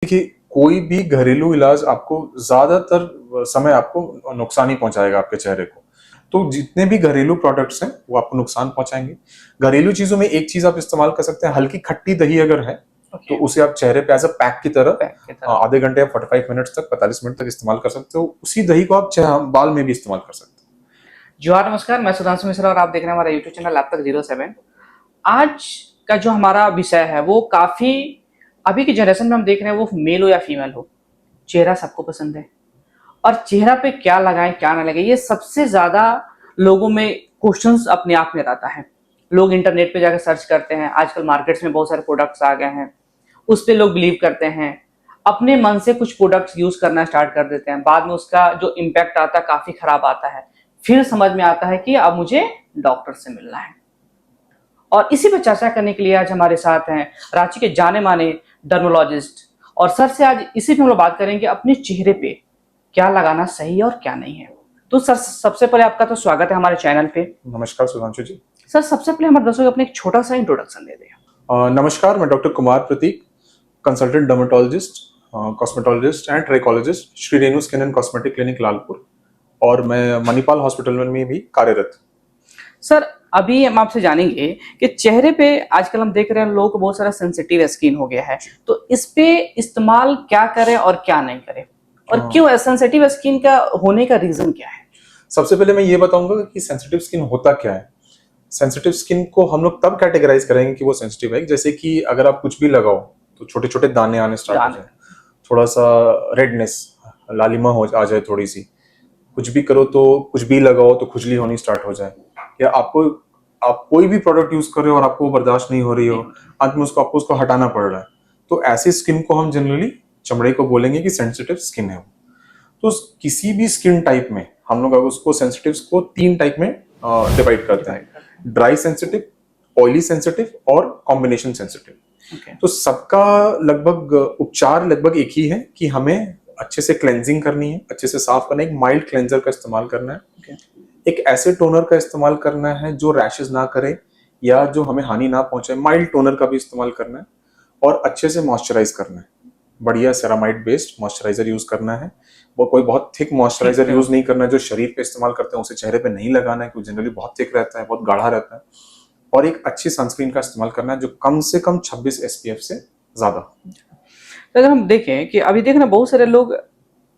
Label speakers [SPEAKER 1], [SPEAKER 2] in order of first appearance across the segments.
[SPEAKER 1] देखिए, कोई भी घरेलू इलाज आपको ज्यादातर समय आपको नुकसान ही पहुंचाएगा आपके चेहरे को। तो जितने भी घरेलू प्रोडक्ट्स हैं वो आपको नुकसान पहुंचाएंगे। घरेलू चीजों में एक चीज आप इस्तेमाल कर सकते हैं, हल्की खट्टी दही अगर है तो उसे आप चेहरे पे एज अ पैक की तरह आधे घंटे या 45 मिनट्स तक 45 मिनट तक इस्तेमाल कर सकते हो। उसी दही को आप बाल में भी इस्तेमाल कर सकते हो।
[SPEAKER 2] जोहार, नमस्कार। मैं सुधांशु मिश्रा और आप देख रहे हैं हमारा यूट्यूब चैनल अब तक 07। आज का जो हमारा विषय है वो काफी अभी की जनरेशन में हम देख रहे हैं, वो मेल हो या फीमेल हो, चेहरा सबको पसंद है। और चेहरा पे क्या लगाएं क्या ना लगाएं, ये सबसे ज्यादा लोगों में क्वेश्चंस अपने आप में रहता है। लोग इंटरनेट पे जाकर सर्च करते हैं, आजकल मार्केट्स में बहुत सारे प्रोडक्ट्स आ गए हैं, उस पे लोग बिलीव करते हैं, अपने मन से कुछ प्रोडक्ट्स यूज करना स्टार्ट कर देते हैं। बाद में उसका जो इम्पैक्ट आता है काफी खराब आता है। फिर समझ में आता है कि अब मुझे डॉक्टर से मिलना है। और इसी पे चर्चा करने के लिए आज हमारे साथ हैं रांची के जाने माने डर्मोलॉजिस्ट। और सर से आज इसी पे हम लोग बात करेंगे अपने चेहरे पे क्या लगाना सही है और क्या नहीं है। तो सर, सबसे पहले आपका तो स्वागत है हमारे चैनल पे।
[SPEAKER 1] नमस्कार सुधांशु जी।
[SPEAKER 2] सर, सबसे पहले हमारे दर्शकों को अपने एक छोटा सा इंट्रोडक्शन दे दें।
[SPEAKER 1] नमस्कार, मैं doctor Kumar Prateek, consultant dermatologist, cosmetologist and trichologist, Shri Renu skin and cosmetic clinic Lalpur, और मैं मणिपाल हॉस्पिटल में भी कार्यरत।
[SPEAKER 2] सर, अभी हम आपसे जानेंगे कि चेहरे पे आजकल हम देख रहे हैं लोगों को बहुत सारा सेंसिटिव स्किन हो गया है, तो इस पे इस्तेमाल क्या करें और क्या नहीं करें, और क्यों सेंसिटिव स्किन का होने का रीजन क्या है?
[SPEAKER 1] सबसे पहले मैं ये बताऊंगा कि सेंसिटिव स्किन होता क्या है। सेंसिटिव स्किन को हम लोग तब कैटेगराइज करेंगे कि वो सेंसिटिव है, जैसे कि अगर आप कुछ भी लगाओ तो छोटे छोटे दाने आने स्टार्ट हो जाए, थोड़ा सा रेडनेस, लालिमा हो आ जाए थोड़ी सी, कुछ भी करो तो कुछ भी लगाओ तो खुजली होनी स्टार्ट हो जाए, या आप कोई भी प्रोडक्ट यूज कर रहे हो और आपको वो बर्दाश्त नहीं हो रही हो, अंत में आपको उसको हटाना पड़ रहा है, तो ऐसी स्किन को हम जनरली चमड़े को बोलेंगे कि सेंसिटिव स्किन है। तो किसी भी स्किन टाइप में हम लोग उसको सेंसिटिव्स को 3 टाइप में डिवाइड करते हैं, ड्राई सेंसिटिव, ऑयली सेंसिटिव और कॉम्बिनेशन सेंसिटिव। तो सबका लगभग उपचार लगभग एक ही है कि हमें अच्छे से क्लेंजिंग करनी है, अच्छे से साफ करना है, एक माइल्ड क्लेंजर का इस्तेमाल करना है, एक ऐसे टोनर का इस्तेमाल करना है जो रैशेस ना करे या जो हमें हानि ना पहुंचाए, माइल्ड टोनर का भी इस्तेमाल करना है, और अच्छे से मॉइस्चराइज करना है, बढ़िया सेरामाइड बेस्ड मॉइस्चराइजर यूज करना है। वो कोई बहुत थिक मॉइस्चराइजर यूज नहीं करना है, जो शरीर पे इस्तेमाल करते हैं उसे चेहरे पे नहीं लगाना है, क्योंकि जनरली बहुत थिक रहता है, बहुत गाढ़ा रहता है। और एक अच्छी सनस्क्रीन का इस्तेमाल करना है जो कम से कम 26 SPF से ज्यादा।
[SPEAKER 2] तो अगर हम देखें कि अभी देखना बहुत सारे लोग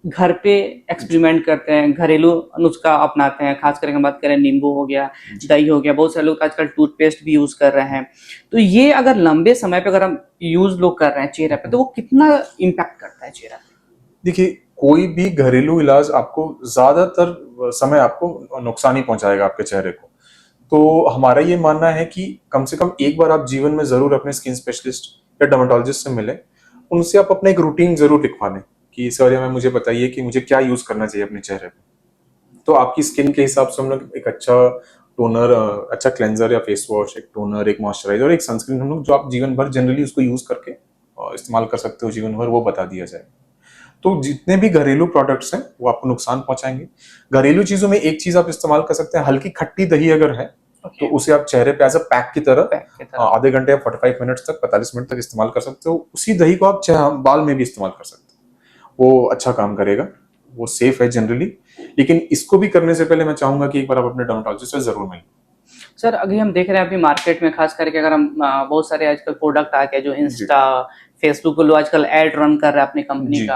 [SPEAKER 2] घर पे एक्सपेरिमेंट करते हैं, घरेलू नुस्खा अपनाते हैं, खास करके हम बात करें नींबू हो गया, दही हो गया, बहुत सारे लोग आजकल टूथपेस्ट भी यूज कर रहे हैं। तो ये अगर लंबे समय पे अगर हम यूज लोग कर रहे हैं चेहरे पे, तो वो कितना इम्पैक्ट करता है चेहरा पे?
[SPEAKER 1] देखिए, कोई भी घरेलू इलाज आपको ज्यादातर समय आपको नुकसान ही पहुंचाएगा आपके चेहरे को। तो हमारा ये मानना है कि कम से कम एक बार आप जीवन में जरूर अपने स्किन स्पेशलिस्ट या डर्मेटोलॉजिस्ट से मिले, उनसे आप अपना एक रूटीन जरूर लिखवा लें कि इस बारे में मुझे बताइए कि मुझे क्या यूज करना चाहिए अपने चेहरे पे। तो आपकी स्किन के हिसाब से हम लोग एक अच्छा टोनर, अच्छा क्लेंजर या फेस वॉश, एक टोनर, एक मॉइस्चराइजर और एक सनस्क्रीन हम लोग जो आप जीवन भर जनरली उसको यूज करके इस्तेमाल कर सकते हो जीवन भर, वो बता दिया जाए। तो जितने भी घरेलू प्रोडक्ट्स हैं वो आपको नुकसान पहुंचाएंगे। घरेलू चीजों में एक चीज आप इस्तेमाल कर सकते हैं, हल्की खट्टी दही अगर है तो उसे आप चेहरे पे एज अ पैक की तरह आधे घंटे या 45 मिनट्स तक 45 मिनट तक इस्तेमाल कर सकते हो। उसी दही को आप बाल में भी इस्तेमाल कर सकते हो, वो अच्छा काम करेगा, वो सेफ है जनरली। लेकिन इसको भी करने से पहले मैं चाहूंगा कि एक बार आप अपने डर्मेटोलॉजिस्ट से जरूर मिलें।
[SPEAKER 2] सर, अभी हम देख रहे हैं अभी मार्केट में खास करके अगर हम बहुत सारे आजकल प्रोडक्ट आ गए जो इंस्टा फेसबुक पे लोग आजकल एड रन कर रहे हैं अपनी कंपनी का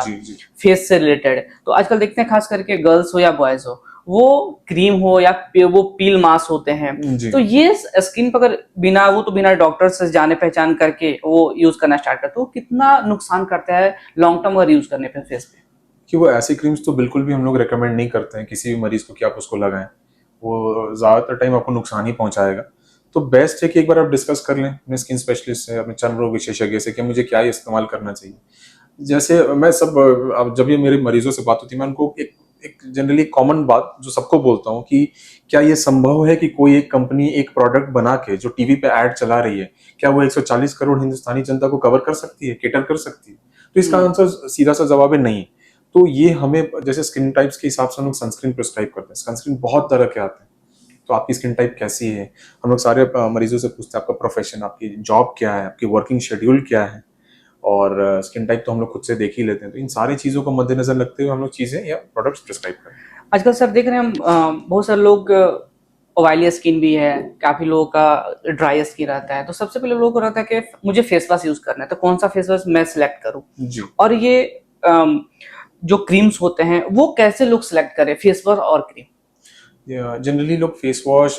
[SPEAKER 2] फेस से रिलेटेड। तो आजकल देखते हैं खास करके गर्ल्स हो या बॉयज हो, वो क्रीम हो या वो पील मास्क होते हैं, तो ये स्किन पर अगर बिना डॉक्टर से जाने पहचान करके वो यूज करना स्टार्ट करते, तो कितना नुकसान करता है लॉन्ग टर्म अगर यूज करने पे फेस पे?
[SPEAKER 1] कि वो ऐसी क्रीम्स तो बिल्कुल भी हम लोग रेकमेंड नहीं करते हैं किसी भी मरीज को कि आप उसको लगाएं, वो ज्यादातर टाइम आपको नुकसान ही पहुंचाएगा। तो बेस्ट है कि एक बार आप डिस्कस कर लें अपने स्किन स्पेशलिस्ट से, अपने चर्म रोग विशेषज्ञ से कि मुझे क्या इस्तेमाल करना चाहिए। जैसे मैं अब जब ये मेरे मरीजों से बात होती है, मैं उनको एक जनरली कॉमन बात जो सबको बोलता हूँ कि क्या ये संभव है कि कोई एक कंपनी एक प्रोडक्ट बना के जो टीवी पे ऐड चला रही है, क्या वो 140 करोड़ हिंदुस्तानी जनता को कवर कर सकती है, केटर कर सकती है? तो इसका आंसर सीधा सा जवाब है नहीं। तो ये हमें जैसे स्किन टाइप्स के हिसाब से हम लोग सनस्क्रीन प्रिस्क्राइब करते हैं। सनस्क्रीन बहुत तरह के आते हैं, तो आपकी स्किन टाइप कैसी है, हम लोग सारे मरीजों से पूछते हैं आपका प्रोफेशन, आपकी जॉब क्या है, आपकी वर्किंग शेड्यूल क्या है, और स्किन टाइप तो हम लोग खुद से देख ही लेते हैं। तो इन सारी चीज़ों को मद्देनजर रखते हुए हम लोग चीज़ें या प्रोडक्ट्स प्रिस्क्राइब करते हैं।
[SPEAKER 2] आजकल सर देख रहे हैं हम बहुत सारे लोग ऑयली स्किन भी है, काफी लोगों का ड्राई स्किन रहता है, तो सबसे पहले लोगों को रहता है कि मुझे फेस वॉश यूज करना है, तो कौन सा फेस वॉश मैं सिलेक्ट करूं,
[SPEAKER 1] जी।
[SPEAKER 2] और ये जो क्रीम्स होते हैं वो कैसे लोग सिलेक्ट करें, फेस वॉश और क्रीम?
[SPEAKER 1] जनरली लोग फेस वॉश,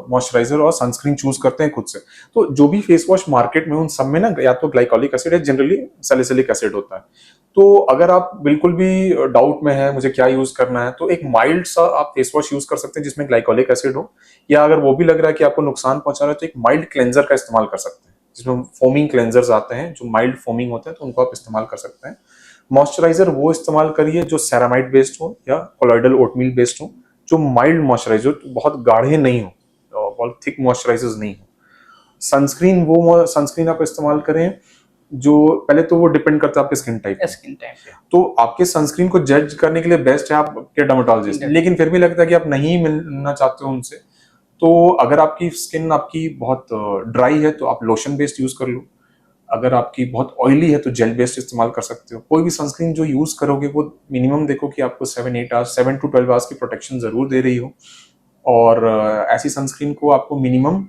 [SPEAKER 1] मॉइस्चराइजर और सनस्क्रीन चूज करते हैं खुद से। तो जो भी फेस वॉश मार्केट में, उन सब में ना या तो ग्लाइकोलिक एसिड है, जनरली सैलिसिलिक एसिड होता है। तो अगर आप बिल्कुल भी डाउट में है मुझे क्या यूज करना है, तो एक माइल्ड सा आप फेस वॉश यूज कर सकते हैं जिसमें ग्लाइकोलिक एसिड हो, या अगर वो भी लग रहा है कि आपको नुकसान पहुंचा रहा है तो एक माइल्ड क्लेंजर का इस्तेमाल कर सकते हैं, जिसमें फोमिंग क्लेंजर्स आते हैं जो माइल्ड फोमिंग होते हैं, तो उनको आप इस्तेमाल कर सकते हैं। मॉइस्चराइजर वो इस्तेमाल करिए जो सेरामाइड बेस्ड हो या कोलॉइडल ओटमील बेस्ड हो, जो माइल्ड मॉइस्चराइजर, बहुत गाढ़े नहीं हो, बहुत थिक मॉइस्चराइजर्स नहीं हो। सनस्क्रीन वो सनस्क्रीन आप इस्तेमाल करें जो, पहले तो वो डिपेंड करता है आपके स्किन टाइप पे।
[SPEAKER 2] स्किन टाइप पे
[SPEAKER 1] तो आपके सनस्क्रीन को जज करने के लिए बेस्ट है आपके डर्मेटोलॉजिस्ट, लेकिन फिर भी लगता है कि आप नहीं मिलना चाहते हो उनसे, तो अगर आपकी स्किन आपकी बहुत ड्राई है तो आप लोशन बेस्ड यूज कर लो। अगर आपकी बहुत ऑयली है तो जेल बेस्ड इस्तेमाल कर सकते हो। कोई भी सनस्क्रीन जो यूज करोगे वो मिनिमम देखो कि आपको 7 to 12 आवर्स की प्रोटेक्शन जरूर दे रही हो, और ऐसी सनस्क्रीन को आपको मिनिमम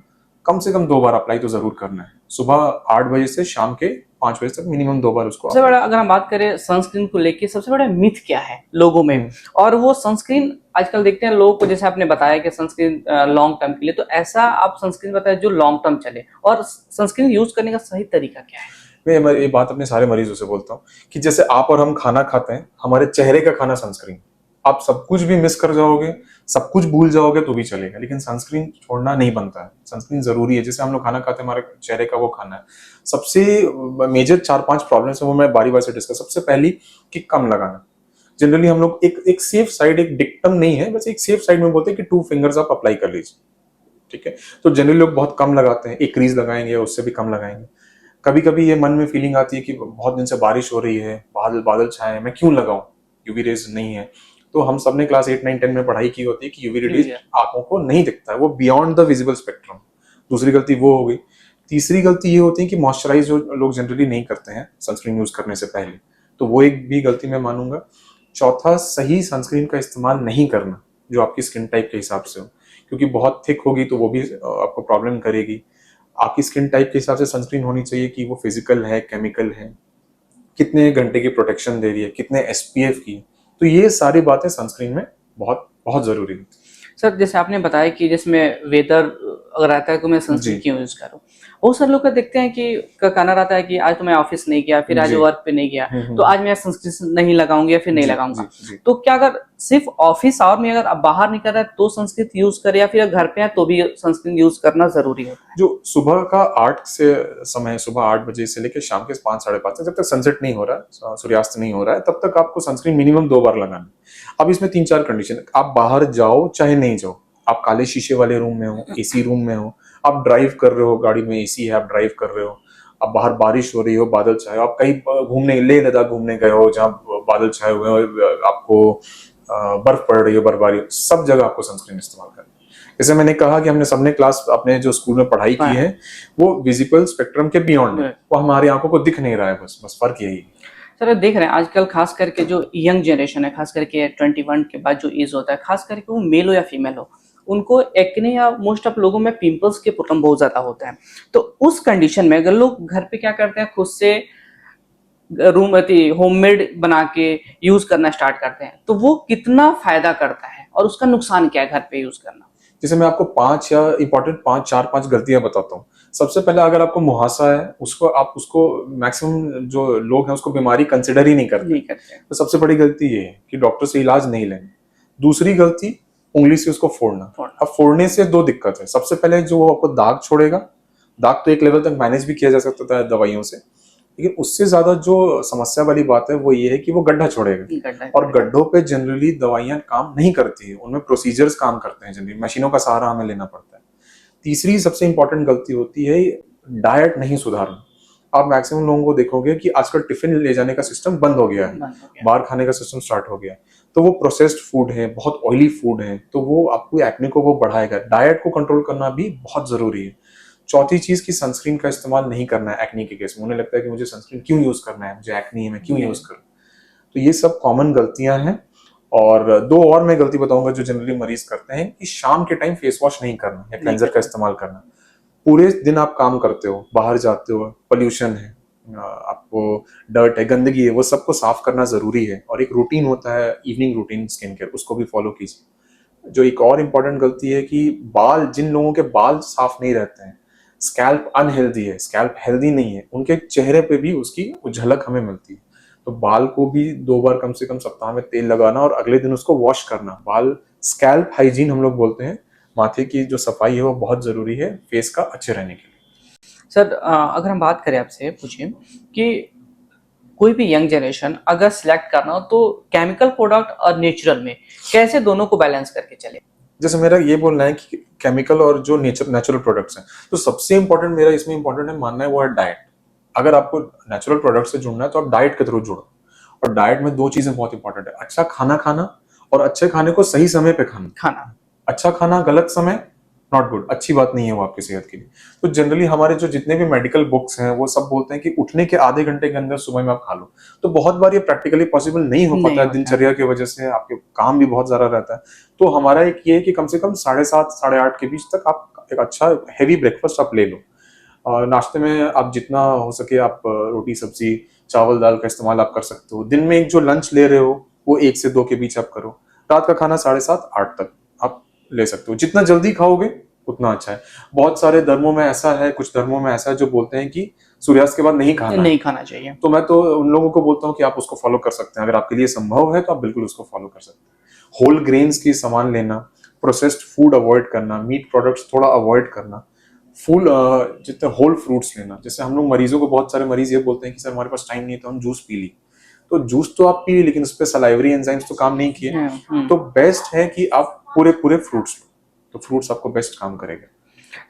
[SPEAKER 1] कम से कम 2 बार अप्लाई तो जरूर करना है। सुबह 8 बजे से शाम के 5 बजे तक मिनिमम 2 बार उसको
[SPEAKER 2] सबसे बड़ा, अगर हम बात करें सनस्क्रीन को लेके, सबसे बड़ा मिथ क्या है लोगों में, और वो सनस्क्रीन आजकल देखते हैं लोगों को, जैसे आपने बताया कि सनस्क्रीन लॉन्ग टर्म के लिए, तो ऐसा आप सनस्क्रीन बताया जो लॉन्ग टर्म चले, और सनस्क्रीन यूज करने का सही तरीका क्या है?
[SPEAKER 1] मैं ये बात अपने सारे मरीजों से बोलता हूँ कि जैसे आप और हम खाना खाते हैं, हमारे चेहरे का खाना सनस्क्रीन। आप सब कुछ भी मिस कर जाओगे, सब कुछ भूल जाओगे तो भी चलेगा, लेकिन सनस्क्रीन छोड़ना नहीं बनता है। सनस्क्रीन जरूरी है। जैसे हम लोग खाना खाते हैं, हमारे चेहरे का वो खाना है। सबसे मेजर 4-5 प्रॉब्लम्स है वो मैं बारी बारी से डिस्कस। सबसे पहली कि कम लगाना। जनरली हम लोग एक सेफ साइड, एक डिक्टम नहीं है, बस एक सेफ साइड में बोलते हैं कि 2 फिंगर्स आप अप्लाई कर लीजिए, ठीक है। तो जनरली लोग बहुत कम लगाते हैं, एक क्रीज लगाएंगे या उससे भी कम लगाएंगे। कभी कभी ये मन में फीलिंग आती है कि बहुत दिन से बारिश हो रही है, बादल बादल छाए हैं, मैं क्यों लगाऊं, यूवी रेज नहीं है। तो हम सबने क्लास 8, 9, 10 में पढ़ाई की होती है कि यूवी रेज आंखों को नहीं दिखता है, वो बियॉन्ड द विजिबल स्पेक्ट्रम। दूसरी गलती वो हो गई। तीसरी गलती ये होती है कि मॉइस्चराइज जो लोग जनरली नहीं करते हैं सनस्क्रीन यूज करने से पहले, तो वो एक भी गलती मैं मानूंगा। चौथा, सही सनस्क्रीन का इस्तेमाल नहीं करना जो आपकी स्किन टाइप के हिसाब से हो, क्योंकि बहुत थिक होगी तो वो भी आपको प्रॉब्लम करेगी। आपकी स्किन टाइप के हिसाब से सनस्क्रीन होनी चाहिए कि वो फिजिकल है, केमिकल है, कितने घंटे की प्रोटेक्शन दे रही है, कितने एसपीएफ की। तो ये सारी बातें सनस्क्रीन में बहुत बहुत जरूरी है।
[SPEAKER 2] सर जैसे आपने बताया कि जिसमें वेदर अगर रहता है तो मैं सनस्क्रीन क्यों यूज करूँ, बहुत सारे लोग का देखते हैं कि का कहना रहता है कि आज तो मैं ऑफिस नहीं गया, फिर आज वर्क पे नहीं गया, तो आज मैं सनस्क्रीन नहीं लगाऊंगी या फिर नहीं लगाऊंगा। तो क्या अगर सिर्फ ऑफिस आवर में अगर आप बाहर निकल रहे हैं तो सनस्क्रीन यूज करें, या फिर घर पे है तो भी सनस्क्रीन यूज करना जरूरी होता है?
[SPEAKER 1] जो सुबह का 8 से समय, सुबह 8 बजे से लेकर शाम के 5, 5:30 तक, जब तक सनसेट नहीं हो रहा है, सूर्यास्त नहीं हो रहा है, तब तक आपको सनस्क्रीन मिनिमम 2 बार लगाना है। अब इसमें 3-4 कंडीशन, आप बाहर जाओ चाहे नहीं जाओ, आप काले शीशे वाले रूम में हो, एसी रूम में हो, आप ड्राइव कर रहे हो, गाड़ी में एसी है, आप ड्राइव कर रहे हो, अब बाहर बारिश हो रही हो, बादल छाए हो, आप कहीं घूमने, लेह लद्दाख घूमने गए हो जहाँ बादल छाए हुए हो, आपको बर्फ पड़ रही हो, बर्फबारी, सब जगह आपको सनस्क्रीन इस्तेमाल करना है। जैसे मैंने कहा कि हमने सबने क्लास अपने जो स्कूल में पढ़ाई की है वो विजिबल स्पेक्ट्रम के बियॉन्ड है, वो हमारी आंखों को दिख नहीं रहा है, बस फर्क यही है।
[SPEAKER 2] सर देख रहे हैं आजकल खास करके जो यंग जनरेशन है, खास करके 21 के बाद जो एज होता है, खास करके वो मेल हो या फीमेल हो, उनको एक्ने या मोस्ट ऑफ लोगों में पिंपल्स के प्रॉब्लम बहुत ज्यादा होते हैं। तो उस कंडीशन में अगर लोग घर पे क्या करते हैं, खुद से रूम होममेड बना के यूज करना स्टार्ट करते हैं, तो वो कितना फायदा करता है और उसका नुकसान क्या है घर पे यूज करना?
[SPEAKER 1] जैसे मैं आपको 5 या इंपॉर्टेंट 4-5 गलतियां बताता हूँ। सबसे पहले, अगर आपको मुहासा है, उसको मैक्सिमम जो लोग हैं उसको बीमारी कंसिडर ही नहीं करते। तो सबसे बड़ी गलती ये है कि डॉक्टर से इलाज नहीं लेंगे। दूसरी गलती, उंगली से उसको फोड़ना। अब फोड़ने से 2 दिक्कत है। सबसे पहले जो आपको दाग छोड़ेगा, दाग तो एक लेवल तक मैनेज भी किया जा सकता था दवाइयों से, लेकिन उससे ज्यादा जो समस्या वाली बात है वो ये है कि वो गड्ढा छोड़ेगा, और गड्ढों पे जनरली दवाइयां काम नहीं करती है, उनमें प्रोसीजर्स काम करते हैं, जनरली मशीनों का सहारा हमें लेना पड़ता है। तीसरी सबसे इंपॉर्टेंट गलती होती है डाइट नहीं सुधारना। आप मैक्सिमम लोगों को देखोगे कि आजकल टिफिन ले जाने का सिस्टम बंद हो गया है, बाहर खाने का सिस्टम स्टार्ट हो गया है, तो वो प्रोसेस्ड फूड है, बहुत ऑयली फूड है, तो वो आपको एक्ने को वो बढ़ाएगा। डाइट को कंट्रोल करना भी बहुत जरूरी है। चौथी चीज की सनस्क्रीन का इस्तेमाल नहीं करना है एक्नी के केस में। उन्हें लगता है कि मुझे सनस्क्रीन क्यों यूज करना है, मुझे एक्नी है मैं क्यों यूज करूं। तो ये सब कॉमन गलतियां हैं। और दो और मैं गलती बताऊंगा जो जनरली मरीज करते हैं, कि शाम के टाइम फेस वॉश नहीं करना या क्लेंजर का इस्तेमाल करना। पूरे दिन आप काम करते हो, बाहर जाते हो, पोल्यूशन है, आपको डर्ट है, गंदगी है, वो सबको साफ करना जरूरी है। और एक रूटीन होता है इवनिंग रूटीन स्किन केयर, उसको भी फॉलो कीजिए। जो एक और इम्पोर्टेंट गलती है कि बाल, जिन लोगों के बाल साफ नहीं रहते हैं, स्कैल्प अनहेल्दी है, स्कैल्प हेल्दी नहीं है, उनके चेहरे पे भी उसकी झलक हमें मिलती है। तो बाल को भी 2 बार कम से कम सप्ताह में तेल लगाना और अगले दिन उसको वॉश करना। बाल स्कैल्प हाइजीन हम लोग बोलते हैं, माथे की जो सफाई है वो बहुत जरूरी है फेस का अच्छे रहने के लिए।
[SPEAKER 2] सर अगर हम बात करें आपसे पूछें कि कोई भी यंग जनरेशन अगर सिलेक्ट करना हो तो केमिकल प्रोडक्ट और नेचुरल में कैसे दोनों को बैलेंस करके चले।
[SPEAKER 1] जैसे मेरा ये बोलना है कि केमिकल और जो नेचुरल प्रोडक्ट्स हैं, तो सबसे इंपॉर्टेंट मेरा इसमें इंपॉर्टेंट है मानना है वो है डाइट। अगर आपको नेचुरल प्रोडक्ट से जुड़ना है तो आप डाइट के थ्रू जुड़ो। और डाइट में 2 चीजें बहुत इंपॉर्टेंट है, अच्छा खाना खाना और अच्छे खाने को सही समय पे खाना। अच्छा खाना गलत समय नॉट गुड, अच्छी बात नहीं है वो आपकी सेहत के लिए। तो जनरली हमारे जो जितने भी मेडिकल बुक्स हैं वो सब बोलते हैं कि उठने के आधे घंटे के अंदर सुबह में आप खा लो। तो बहुत बार ये प्रैक्टिकली पॉसिबल नहीं हो पाता है, दिनचर्या की वजह से आपके काम भी बहुत ज्यादा रहता है। तो हमारा एक ये है कि कम से कम 7:30 8:30 के बीच तक आप एक अच्छा हैवी ब्रेकफास्ट आप ले लो। और नाश्ते में आप जितना हो सके आप रोटी सब्जी चावल दाल का इस्तेमाल आप कर सकते हो। दिन में एक जो लंच ले रहे हो वो 1 से 2 के बीच आप करो। रात का खाना 7:30 8 तक आप ले सकते हो। जितना जल्दी खाओगे उतना अच्छा है। बहुत सारे धर्मों में ऐसा है, कुछ धर्मों में ऐसा है जो बोलते हैं कि सूर्यास्त के बाद नहीं खाना
[SPEAKER 2] चाहिए।
[SPEAKER 1] तो मैं तो उन लोगों को बोलता हूँ कि आप उसको फॉलो कर सकते हैं। अगर आपके लिए संभव है तो आप बिल्कुल उसको फॉलो कर सकते हैं। होल ग्रेन्स की सामान लेना, प्रोसेस्ड फूड अवॉइड करना, मीट प्रोडक्ट्स थोड़ा अवॉइड करना, फुल जितने होल फ्रूट्स लेना। जैसे हम लोग मरीजों को, बहुत सारे मरीज ये बोलते हैं कि सर हमारे पास टाइम नहीं है तो हम जूस पी ली। तो जूस तो आप पी ली लेकिन उस पर सलाइवरी एंजाइम्स तो काम नहीं किए। तो बेस्ट है कि आप पूरे पूरे फ्रूट्स लो, तो फ्रूट्स आपको बेस्ट काम करेगा।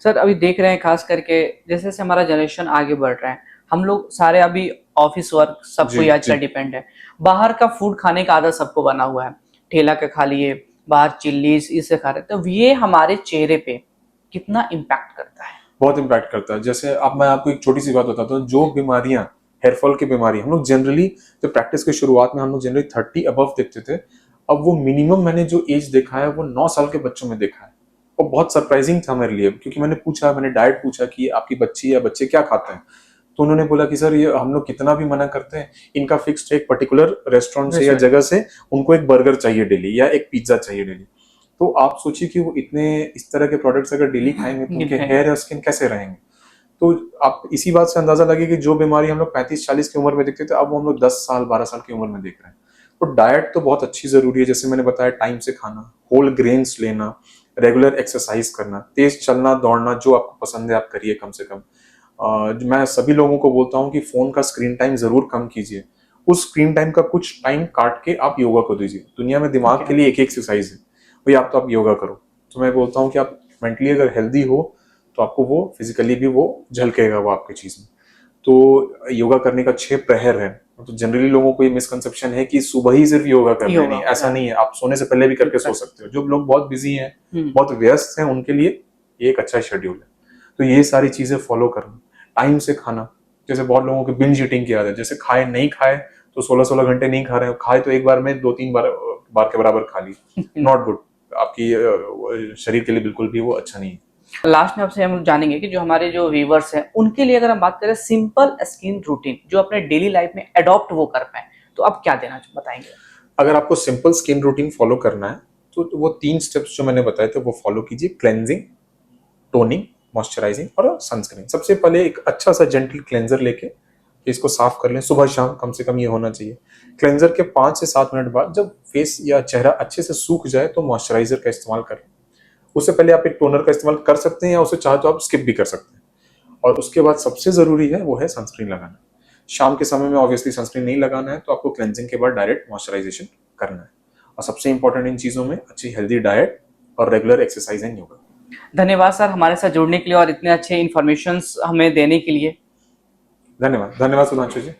[SPEAKER 2] सर अभी देख रहे हैं खास करके जैसे जैसे हमारा जनरेशन आगे बढ़ रहा है, हम लोग सारे अभी ऑफिस वर्क सब कोई आज का डिपेंड है। बाहर का फूड खाने का आदत सबको बना हुआ है, ठेला का खा लिए, बाहर चिल्लीज इससे खा रहे, तो ये हमारे चेहरे पे कितना इम्पैक्ट करता है।
[SPEAKER 1] बहुत इम्पैक्ट करता है। जैसे अब मैं आपको एक छोटी सी बात बताता हूँ, जो बीमारियां हेयरफॉल की बीमारी हम लोग जनरली, जो प्रैक्टिस के शुरुआत में हम लोग जनरली 30 अबव देखते थे, अब वो मिनिमम मैंने जो एज देखा है वो 9 साल के बच्चों में देखा है। और बहुत सरप्राइजिंग था मेरे लिए, क्योंकि मैंने डाइट पूछा कि आपकी बच्ची या बच्चे क्या खाते हैं, तो उन्होंने बोला कि सर ये हम लोग कितना भी मना करते हैं, इनका फिक्स्ड एक पर्टिकुलर रेस्टोरेंट से या जगह से उनको एक बर्गर चाहिए डेली या एक पिज्जा चाहिए डेली। तो आप सोचिए कि वो इतने इस तरह के प्रोडक्ट्स अगर डेली खाएंगे तो उनके हेयर और स्किन कैसे रहेंगे। तो आप इसी बात से अंदाजा लगे कि जो बीमारी हम लोग 35-40 की उम्र में देखते थे, अब हम लोग 10 साल 12 साल की उम्र में देख रहे हैं। तो डाइट तो बहुत अच्छी जरूरी है। जैसे मैंने बताया, टाइम से खाना, होल ग्रेन्स लेना, रेगुलर एक्सरसाइज करना, तेज चलना दौड़ना, जो आपको पसंद है आप करिए कम से कम। मैं सभी लोगों को बोलता हूँ कि फोन का स्क्रीन टाइम जरूर कम कीजिए। उस स्क्रीन टाइम का कुछ टाइम काट के आप योगा को दीजिए। दुनिया में दिमाग के लिए एक एक्सरसाइज है भाई, आप तो आप योगा करो। तो मैं बोलता हूँ कि आप मेंटली अगर हेल्दी हो तो आपको वो फिजिकली भी वो झलकेगा वो आपकी चीज में। तो योगा करने का 6 प्रहर है। तो जनरली लोगों को ये मिसकंसेप्शन है कि सुबह ही सिर्फ योगा करना है, नहीं ऐसा नहीं है। आप सोने से पहले भी करके सो सकते हो। जो लोग बहुत बिजी हैं, बहुत व्यस्त हैं, उनके लिए ये एक अच्छा शेड्यूल है। तो ये सारी चीजें फॉलो करना, टाइम से खाना। जैसे बहुत लोगों की बिंज ईटिंग की आदत है, जैसे खाए नहीं खाए तो 16-16 घंटे नहीं खा रहे हो, खाए तो एक बार में 2-3 बार के बराबर खा ली, नॉट गुड। आपकी शरीर के लिए बिल्कुल भी वो अच्छा नहीं है।
[SPEAKER 2] लास्ट में आपसे हम जानेंगे कि जो हमारे जो व्यूवर्स हैं उनके लिए अगर हम बात करें सिंपल स्किन रूटीन जो अपने डेली लाइफ में अडॉप्ट वो कर पाए, तो आप क्या देना बताएंगे।
[SPEAKER 1] अगर आपको सिंपल स्किन रूटीन फॉलो करना है तो वो 3 स्टेप्स जो मैंने बताए थे वो फॉलो कीजिए। क्लेंजिंग, टोनिंग, मॉइस्चराइजिंग और सनस्क्रीन। सबसे पहले एक अच्छा सा जेंटल क्लेंजर लेके इसको साफ कर लें, सुबह शाम कम से कम ये होना चाहिए। क्लेंजर के 5 से 7 मिनट बाद जब फेस या चेहरा अच्छे से सूख जाए तो मॉइस्चराइजर का इस्तेमाल करें। उससे पहले आप एक टोनर का इस्तेमाल कर सकते हैं या उसे चाहे तो आप स्किप भी कर सकते हैं। और उसके बाद सबसे जरूरी है वो है सनस्क्रीन लगाना। शाम के समय में ऑब्वियसली सनस्क्रीन नहीं लगाना है, तो आपको क्लेंजिंग के बाद डायरेक्ट मॉइस्चराइजेशन करना है। और सबसे इंपॉर्टेंट इन चीजों में अच्छी हेल्दी डाइट और रेगुलर एक्सरसाइज एंड योगा।
[SPEAKER 2] धन्यवाद सर हमारे साथ जुड़ने के लिए और इतने अच्छे इन्फॉर्मेशन हमें देने के लिए।
[SPEAKER 1] धन्यवाद। धन्यवाद सुधांशु जी।